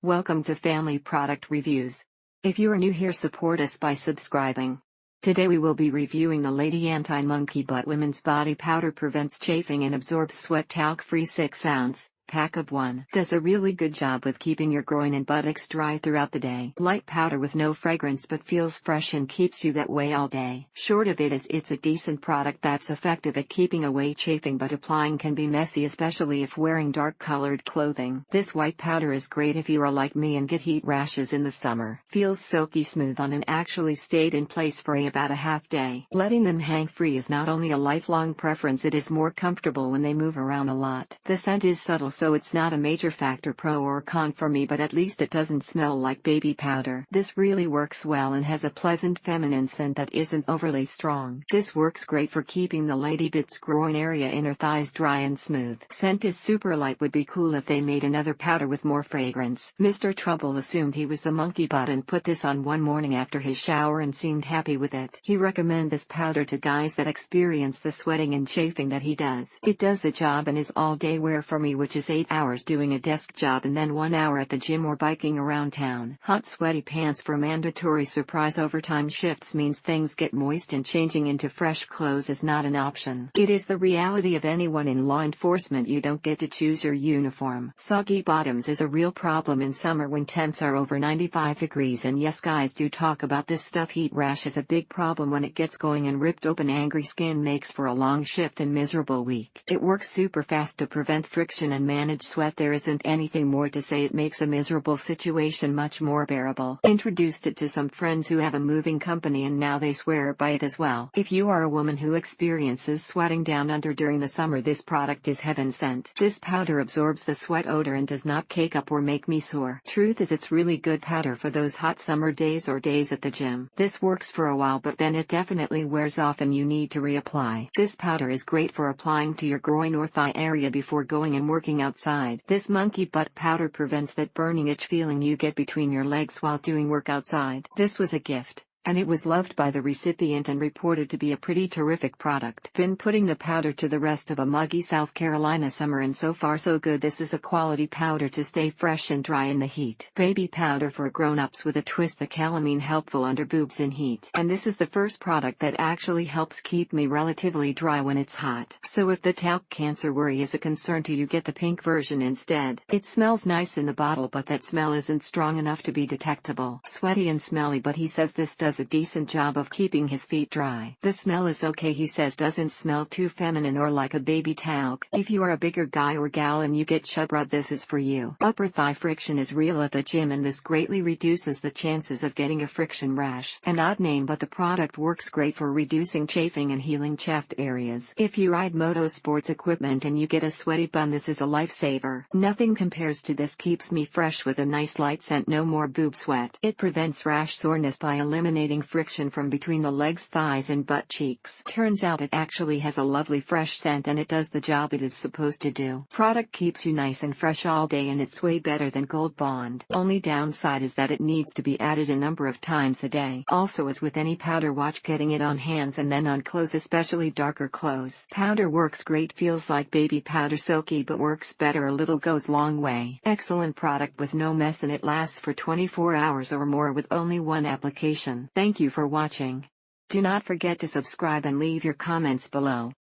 Welcome to Family Product Reviews. If you are new here, support us by subscribing. Today we will be reviewing the Lady Anti-Monkey Butt Women's Body Powder. Prevents chafing and absorbs sweat. Talc-free 6-ounce pack of 1. Does a really good job with keeping your groin and buttocks dry throughout the day. Light powder with no fragrance but feels fresh and keeps you that way all day. Short of it is it's a decent product that's effective at keeping away chafing, but applying can be messy, especially if wearing dark colored clothing. This white powder is great if you are like me and get heat rashes in the summer. Feels silky smooth on and actually stayed in place for about a half day. Letting them hang free is not only a lifelong preference, it is more comfortable when they move around a lot. The scent is subtle, so it's not a major factor pro or con for me, but at least it doesn't smell like baby powder. This really works well and has a pleasant feminine scent that isn't overly strong. This works great for keeping the lady bits groin area, inner thighs dry and smooth. Scent is super light. Would be cool if they made another powder with more fragrance. Mr. Trouble assumed he was the monkey butt and put this on one morning after his shower and seemed happy with it. He recommends this powder to guys that experience the sweating and chafing that he does. It does the job and is all day wear for me, which is 8 hours doing a desk job and then 1 hour at the gym or biking around town. Hot sweaty pants for mandatory surprise overtime shifts means things get moist and changing into fresh clothes is not an option. It is the reality of anyone in law enforcement. You don't get to choose your uniform. Soggy bottoms is a real problem in summer when temps are over 95 degrees, and yes, guys do talk about this stuff. Heat rash is a big problem when it gets going, and ripped open angry skin makes for a long shift and miserable week. It works super fast to prevent friction and manage sweat. There isn't anything more to say. It makes a miserable situation much more bearable. Introduced it to some friends who have a moving company and now they swear by it as well. If you are a woman who experiences sweating down under during the summer, this product is heaven sent. This powder absorbs the sweat odor and does not cake up or make me sore. Truth is, it's really good powder for those hot summer days or days at the gym. This works for a while, but then it definitely wears off and you need to reapply. This powder is great for applying to your groin or thigh area before going and working outside. This monkey butt powder prevents that burning itch feeling you get between your legs while doing work outside. This was a gift, and it was loved by the recipient and reported to be a pretty terrific product. Been putting the powder to the rest of a muggy South Carolina summer, and so far so good. This is a quality powder to stay fresh and dry in the heat. Baby powder for grown-ups with a twist. The calamine helpful under boobs in heat. And this is the first product that actually helps keep me relatively dry when it's hot. So if the talc cancer worry is a concern to you, get the pink version instead. It smells nice in the bottle, but that smell isn't strong enough to be detectable. Sweaty and smelly, but he says this does a decent job of keeping his feet dry. The smell is okay, he says, doesn't smell too feminine or like a baby talc. If you are a bigger guy or gal and you get chub rub, this is for you. Upper thigh friction is real at the gym, and this greatly reduces the chances of getting a friction rash. An odd name, but the product works great for reducing chafing and healing chapped areas. If you ride moto sports equipment and you get a sweaty bum, this is a lifesaver. Nothing compares to this. Keeps me fresh with a nice light scent. No more boob sweat. It prevents rash soreness by eliminating friction from between the legs, thighs and butt cheeks. Turns out it actually has a lovely fresh scent and it does the job it is supposed to do. Product keeps you nice and fresh all day, and it's way better than Gold Bond. Only downside is that it needs to be added a number of times a day. Also, as with any powder, watch getting it on hands and then on clothes, especially darker clothes. Powder works great. Feels like baby powder, silky, but works better. A little goes long way. Excellent product with no mess, and it lasts for 24 hours or more with only one application. Thank you for watching. Do not forget to subscribe and leave your comments below.